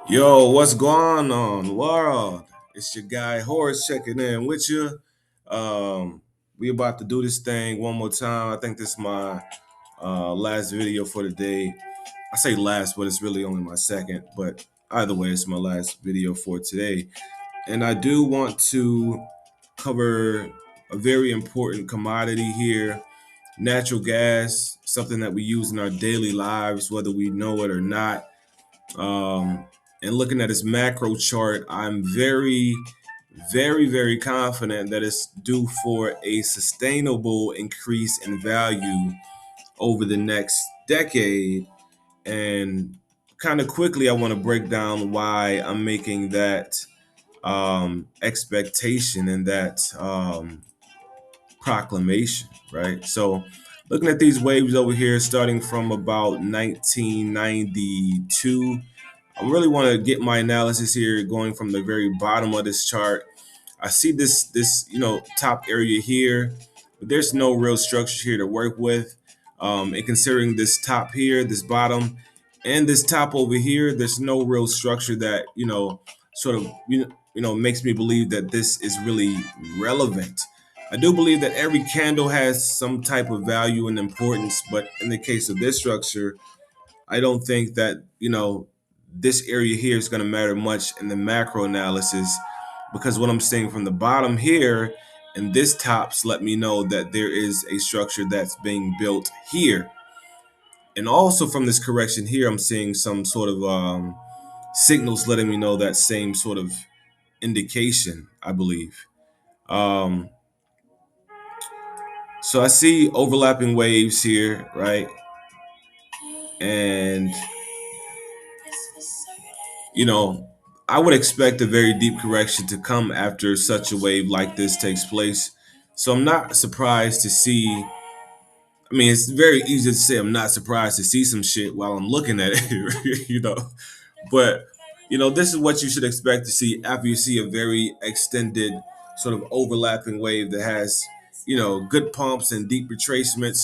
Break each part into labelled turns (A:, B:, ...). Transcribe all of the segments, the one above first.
A: Yo, what's going on, world? It's your guy Horace checking in with you. Um, we about to do this thing one more time. I think this is my last video for the day. I say last, but it's really only my second. But either way, it's my last video for today. And I do want to cover a very important commodity here: natural gas, something that we use in our daily lives, whether we know it or not. Um, and looking at this macro chart, I'm very confident that it's due for a sustainable increase in value over the next decade. And kind of quickly, I want to break down why I'm making that expectation and that proclamation, right? So, looking at these waves over here, starting from about 1992. I really want to get my analysis here going from the very bottom of this chart. I see this top area here, but there's no real structure here to work with. And considering this top here, this bottom, and this top over here, there's no real structure that sort of makes me believe that this is really relevant. I do believe that every candle has some type of value and importance, but in the case of this structure, I don't think that, this area here is going to matter much in the macro analysis, because what I'm seeing from the bottom here and this tops let me know that there is a structure that's being built here. And also from this correction here, I'm seeing some sort of signals letting me know that same sort of indication, I believe. Um, so I see overlapping waves here, right? And you know, I would expect a very deep correction to come after such a wave like this takes place. So I'm not surprised to see. I mean, it's very easy to say I'm not surprised to see some shit while I'm looking at it, But, this is what you should expect to see after you see a very extended, sort of overlapping wave that has, good pumps and deep retracements.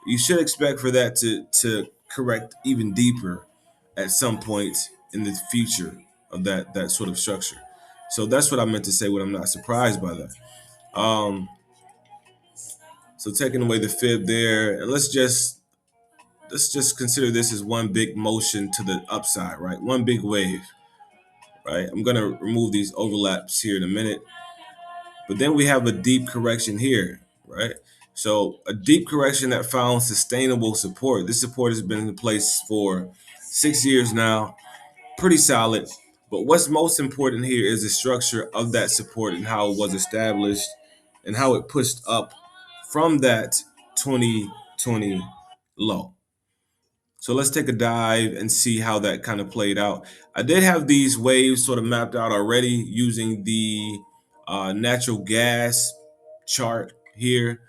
A: You should expect for that to correct even deeper at some point in the future of that sort of structure. So that's what I meant to say when I'm not surprised by that. Um, so taking away the fib there, and let's just consider this as one big motion to the upside, right? One big wave, right? I'm gonna remove these overlaps here in a minute, but then we have a deep correction here, right? So a deep correction that found sustainable support. This support has been in place for 6 years now, pretty solid. But what's most important here is the structure of that support and how it was established and how it pushed up from that 2020 low. So let's take a dive and see how that kind of played out. I did have these waves sort of mapped out already using the natural gas chart here,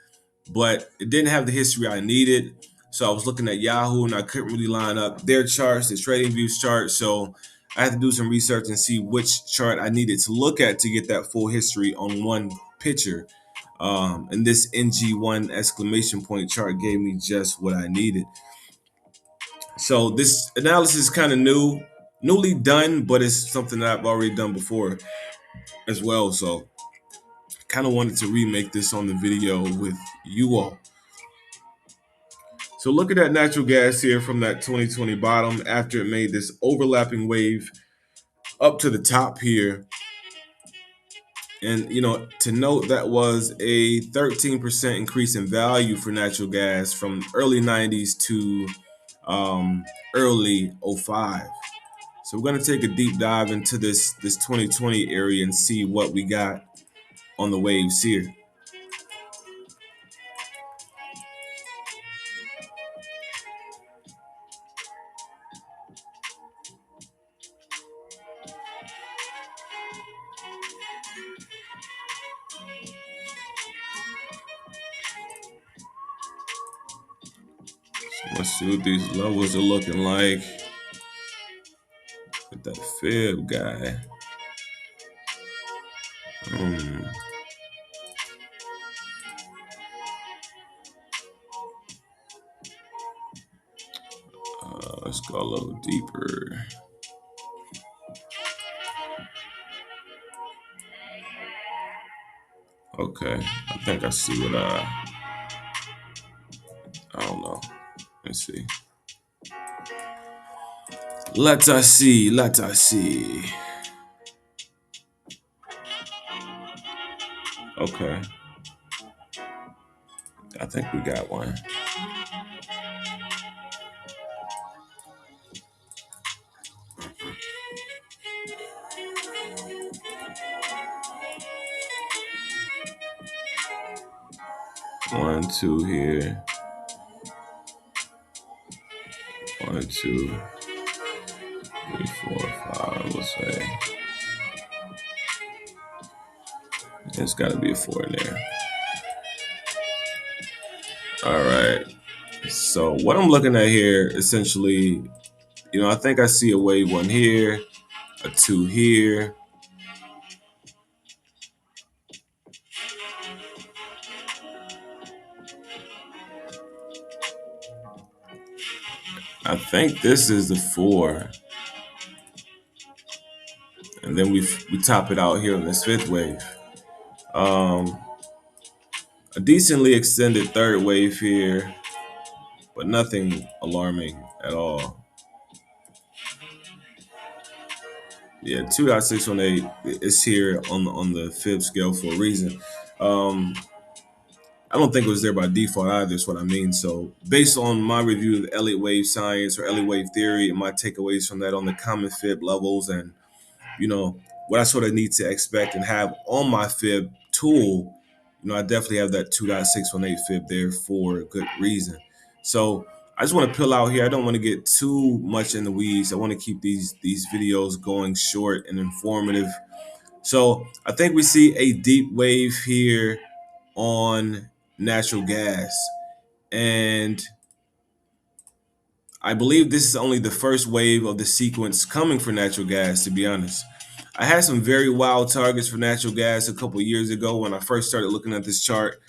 A: but it didn't have the history I needed. So I was looking at Yahoo and I couldn't really line up their charts, the trading views chart. So I had to do some research and see which chart I needed to look at to get that full history on one picture. And this NG1 exclamation point chart gave me just what I needed. So this analysis is kind of newly done, but it's something that I've already done before as well. So kind of wanted to remake this on the video with you all. So look at that natural gas here from that 2020 bottom after it made this overlapping wave up to the top here. And to note, that was a 13% increase in value for natural gas from early 90s to early '05. So we're going to take a deep dive into this 2020 area and see what we got on the waves here. So let's see what these levels are looking like with that fib guy. Hmm. Let's go a little deeper. Okay, I think I see what I don't know. Let's see. Let us see. Let us see. Okay, I think we got one. 1, 2 here. 1, 2, 3, 4, 5. Let's say there's got to be a 4 in there. All right. So what I'm looking at here, essentially, I think I see a wave 1 here, a 2 here. I think this is the 4, and then we top it out here on this 5th wave. A decently extended 3rd wave here, but nothing alarming at all. Yeah, 2.618 is here on the fib scale for a reason. Um, I don't think it was there by default either, is what I mean. So based on my review of Elliott wave science or Elliott wave theory and my takeaways from that on the common fib levels and, what I sort of need to expect and have on my fib tool, I definitely have that 2.618 fib there for a good reason. So I just want to pill out here. I don't want to get too much in the weeds. I want to keep these videos going short and informative. So I think we see a deep wave here on natural gas. And I believe this is only the first wave of the sequence coming for natural gas, to be honest. I had some very wild targets for natural gas a couple years ago when I first started looking at this chart.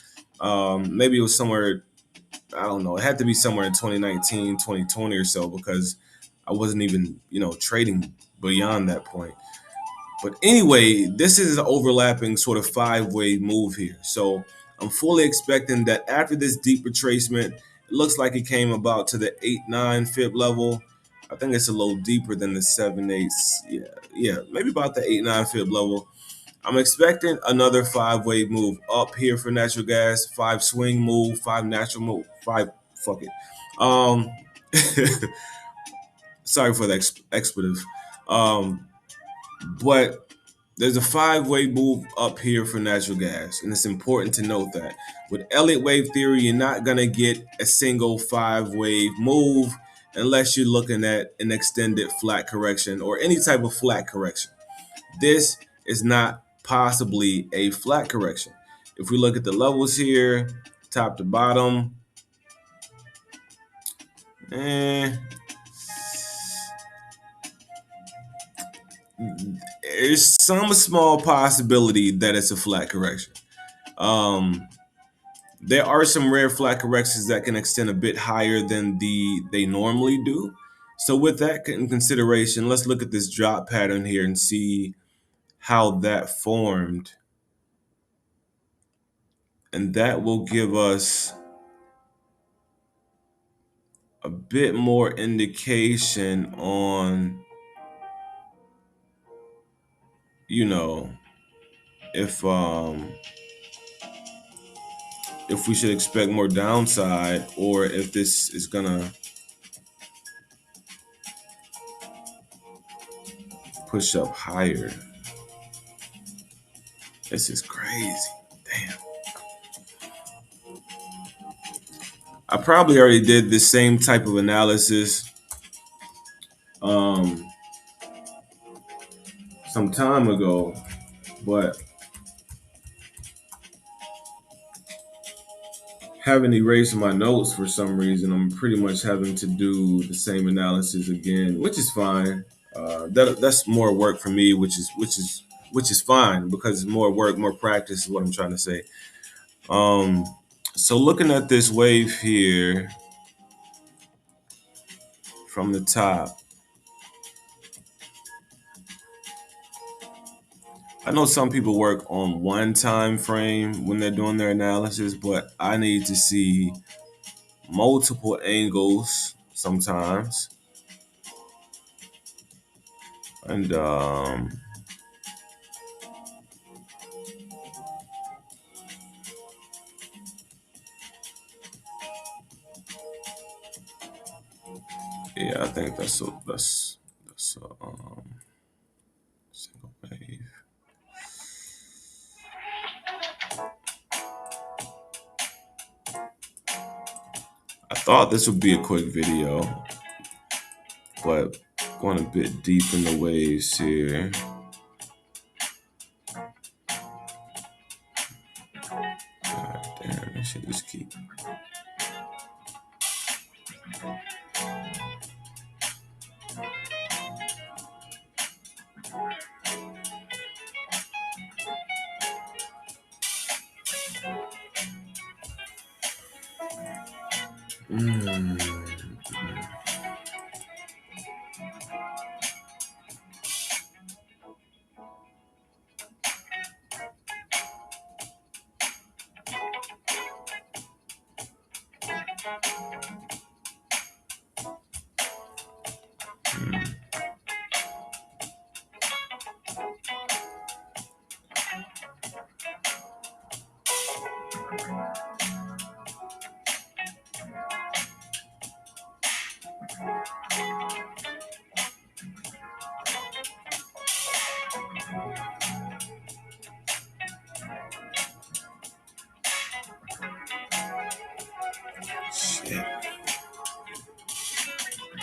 A: Maybe it was somewhere, I don't know, it had to be somewhere in 2019, 2020 or so, because I wasn't even, trading beyond that point. But anyway, this is an overlapping sort of 5-wave move here. So I'm fully expecting that after this deep retracement, it looks like it came about to the 8-9 fib level. I think it's a little deeper than the 7-8. Yeah, maybe about the 8-9 fib level. I'm expecting another 5-wave move up here for natural gas, 5 swing move, 5 natural move, 5, fuck it. Um, sorry for the expletive. But there's a 5-wave move up here for natural gas, and it's important to note that with Elliott wave theory, you're not gonna get a single 5-wave move unless you're looking at an extended flat correction or any type of flat correction. This is not possibly a flat correction. If we look at the levels here, top to bottom, eh, there's some small possibility that it's a flat correction. There are some rare flat corrections that can extend a bit higher than they normally do. So with that in consideration, let's look at this drop pattern here and see how that formed. And that will give us a bit more indication on, you know, if um if we should expect more downside or if this is gonna push up higher. This is crazy. Damn. I probably already did the same type of analysis um, some time ago, but having erased my notes for some reason, I'm pretty much having to do the same analysis again, which is fine. That's more work for me, which is fine because it's more work, more practice is what I'm trying to say. Um, so looking at this wave here from the top, I know some people work on one time frame when they're doing their analysis, but I need to see multiple angles sometimes. And yeah, I think that's single wave. I thought this would be a quick video, but going a bit deep in the waves here. God damn, I should just keep. Mm. Shit.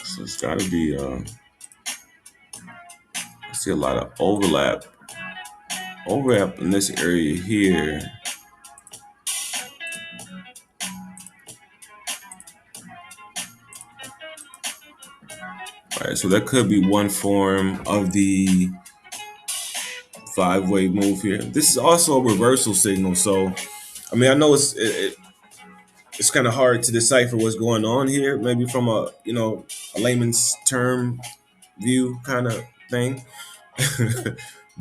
A: So it's got to be. I see a lot of overlap in this area here. All right, so that could be one form of the five-wave move here. This is also a reversal signal, so I mean, I know it's kind of hard to decipher what's going on here, maybe from a a layman's term view kind of thing.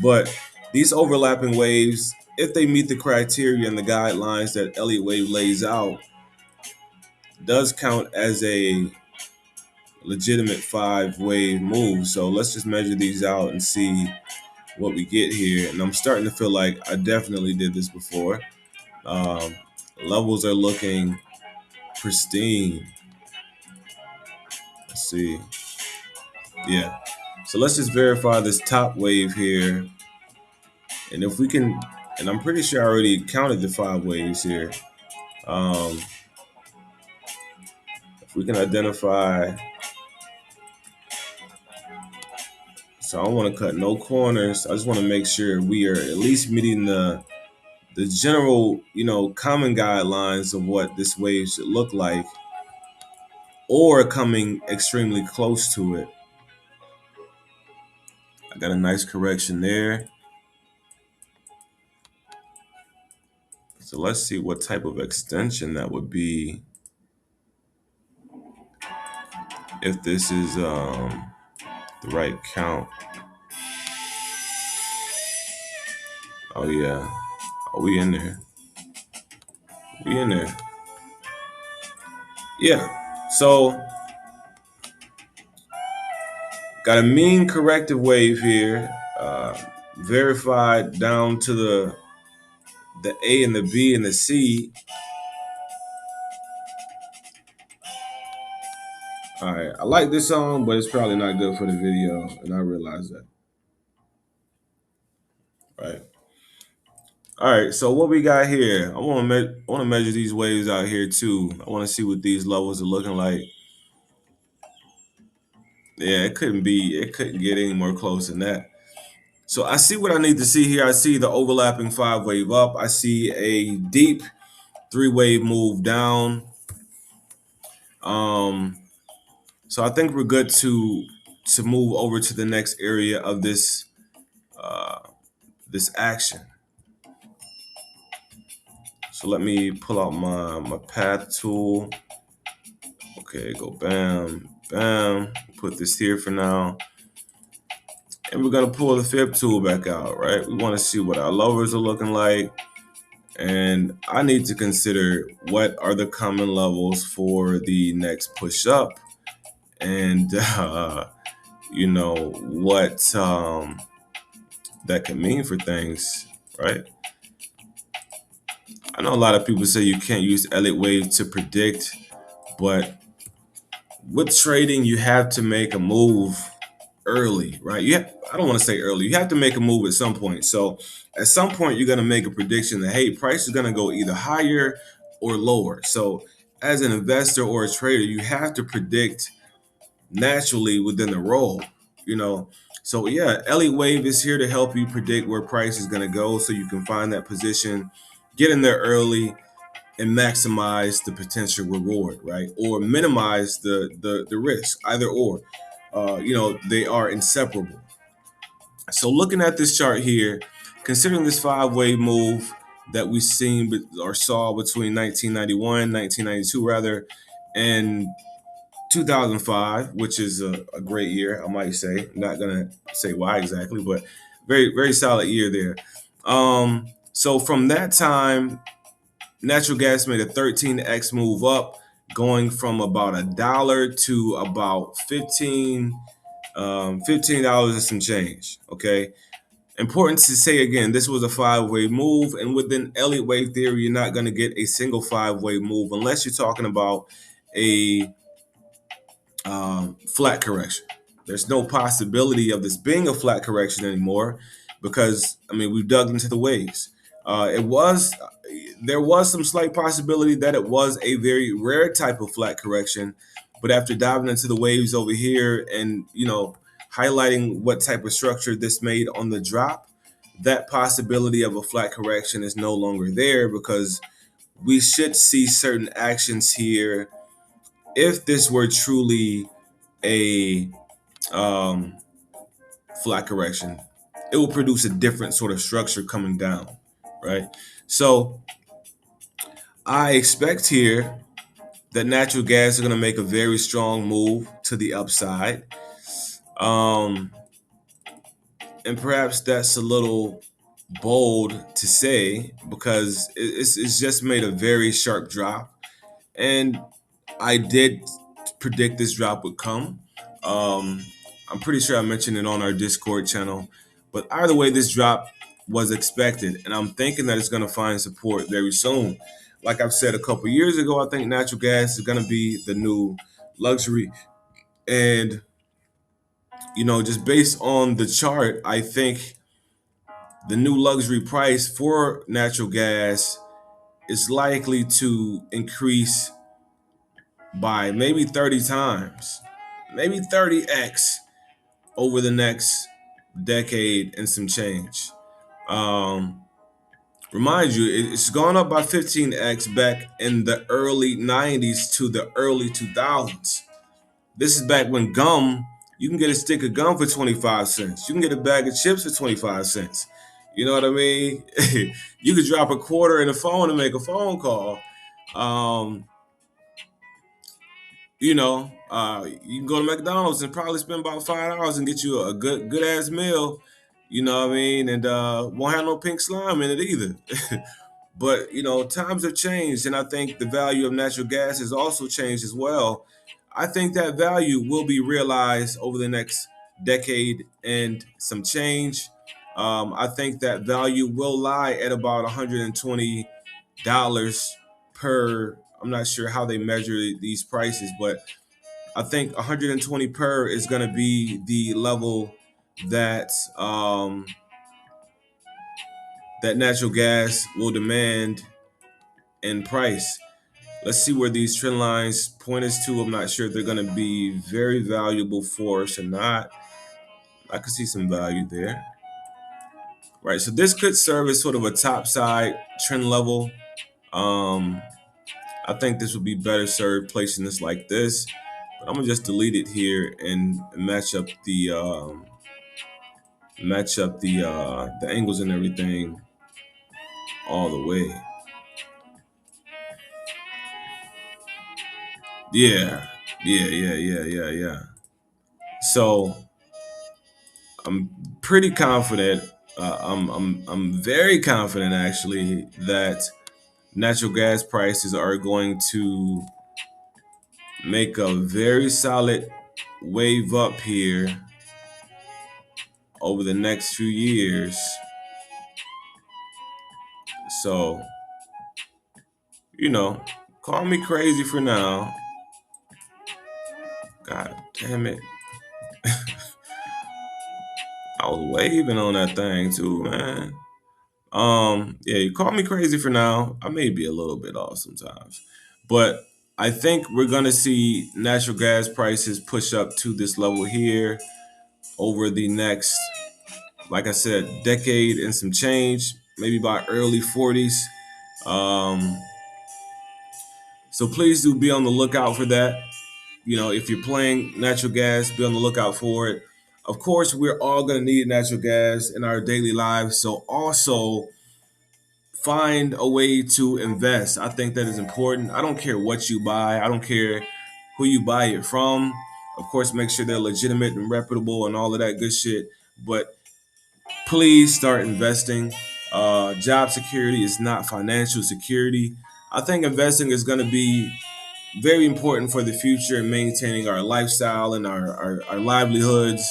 A: But these overlapping waves, if they meet the criteria and the guidelines that Elliott wave lays out, does count as a legitimate five-wave move. So let's just measure these out and see what we get here. And I'm starting to feel like I definitely did this before. Um, Levels are looking pristine. Let's see. Yeah. So let's just verify this top wave here. And if we can, and I'm pretty sure I already counted the five waves here. Um, if we can identify, so I don't want to cut no corners. I just want to make sure we are at least meeting the general, common guidelines of what this wave should look like, or coming extremely close to it. I got a nice correction there. So let's see what type of extension that would be if this is the right count. Oh yeah. Oh, we in there. We in there. Yeah. So got a mean corrective wave here, verified down to the A and the B and the C. All right, I like this song, but it's probably not good for the video, and I realize that. Right. All right. So what we got here? I want to measure these waves out here too. I want to see what these levels are looking like. Yeah, it couldn't get any more close than that. So I see what I need to see here. I see the overlapping five wave up. I see a deep three wave move down. Um, so I think we're good to move over to the next area of uh, this action. So let me pull out my path tool. Okay, go bam, bam. Put this here for now. And we're gonna pull the fib tool back out, right? We want to see what our lowers are looking like. And I need to consider what are the common levels for the next push up, and what that can mean for things, right? I know a lot of people say you can't use Elliott wave to predict, but with trading, you have to make a move early, right? I don't want to say early. You have to make a move at some point. So at some point, you're going to make a prediction that, hey, price is going to go either higher or lower. So as an investor or a trader, you have to predict naturally within the role, you know. So yeah, Elliott wave is here to help you predict where price is going to go so you can find that position, get in there early, and maximize the potential reward, right? Or minimize the risk, either or. They are inseparable. So looking at this chart here, considering this five-way move that we've seen or saw between 1991, 1992 rather, and 2005, which is a great year, I might say. I'm not gonna say why exactly, but very, very solid year there. So from that time, natural gas made a 13x move up, going from about $1 to about $15 and some change. Okay. Important to say again, this was a five-way move, and within Elliott wave theory, you're not going to get a single five-way move unless you're talking about a flat correction. There's no possibility of this being a flat correction anymore because we've dug into the waves. There was some slight possibility that it was a very rare type of flat correction, but after diving into the waves over here and highlighting what type of structure this made on the drop, that possibility of a flat correction is no longer there because we should see certain actions here if this were truly a um, flat correction. It will produce a different sort of structure coming down, right? So I expect here that natural gas is going to make a very strong move to the upside. Um, and perhaps that's a little bold to say because it's just made a very sharp drop. And I did predict this drop would come. Um, I'm pretty sure I mentioned it on our Discord channel. But either way, this drop was expected. And I'm thinking that it's going to find support very soon. Like I've said a couple years ago, I think natural gas is going to be the new luxury. And, just based on the chart, I think the new luxury price for natural gas is likely to increase by maybe 30 times, maybe 30x over the next decade and some change. Um, Remind you, it's gone up by 15x back in the early 90s to the early 2000s. This is back when you can get a stick of gum for 25 cents. You can get a bag of chips for 25 cents. You know what I mean? You could drop a quarter in the phone and make a phone call. Um, you can go to McDonald's and probably spend about $5 and get you a good ass meal. You know what I mean? And won't have no pink slime in it either. But times have changed, and I think the value of natural gas has also changed as well. I think that value will be realized over the next decade and some change. I think that value will lie at about $120 per. I'm not sure how they measure these prices, but I think 120 per is going to be the level that that natural gas will demand in price. Let's see where these trend lines point us to. I'm not sure if they're going to be very valuable for us or not. I could see some value there. Right, so this could serve as sort of a top side trend level. Um, I think this would be better served placing this like this. But I'm gonna just delete it here and match up the angles and everything all the way. Yeah, yeah. So I'm pretty confident. I'm very confident actually that natural gas prices are going to make a very solid wave up here over the next few years. So, you know, call me crazy for now. God damn it. I was waving on that thing too, man. Yeah, you call me crazy for now. I may be a little bit off sometimes. But I think we're gonna see natural gas prices push up to this level here over the next, like I said, decade and some change, maybe by early 40s. Um, so please do be on the lookout for that. If you're playing natural gas, be on the lookout for it. Of course, we're all going to need natural gas in our daily lives. So also find a way to invest. I think that is important. I don't care what you buy. I don't care who you buy it from. Of course, make sure they're legitimate and reputable and all of that good shit. But please start investing. Job security is not financial security. I think investing is going to be very important for the future and maintaining our lifestyle and our livelihoods.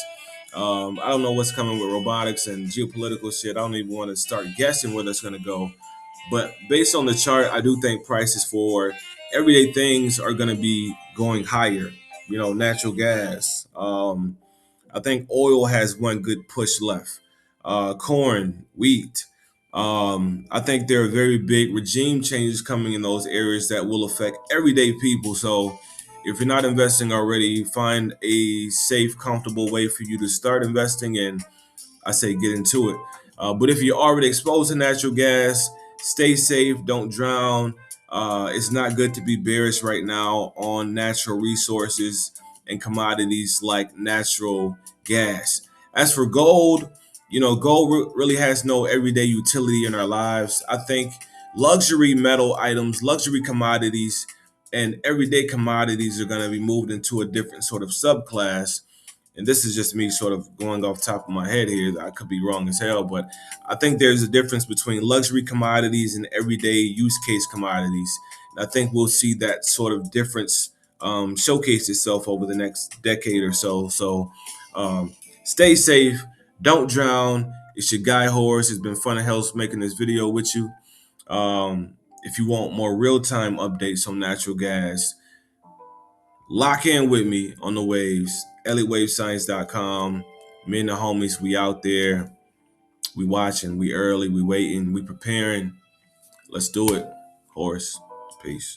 A: I don't know what's coming with robotics and geopolitical shit. I don't even want to start guessing where that's going to go. But based on the chart, I do think prices for everyday things are going to be going higher. Natural gas. I think oil has one good push left. Corn, wheat. I think there are very big regime changes coming in those areas that will affect everyday people. So if you're not investing already, find a safe, comfortable way for you to start investing and I say get into it. But if you're already exposed to natural gas, stay safe, don't drown. It's not good to be bearish right now on natural resources and commodities like natural gas. As for gold, gold really has no everyday utility in our lives. I think luxury metal items, luxury commodities, and everyday commodities are going to be moved into a different sort of subclass. And this is just me sort of going off the top of my head here. I could be wrong as hell, but I think there's a difference between luxury commodities and everyday use case commodities. And I think we'll see that sort of difference showcase itself over the next decade or so. So stay safe, don't drown. It's your guy Horace. It's been fun and hell making this video with you. If you want more real-time updates on natural gas, lock in with me on the waves. ElliotWaveScience.com. Me and the homies, we out there. We watching. We early. We waiting. We preparing. Let's do it. Horse. Peace.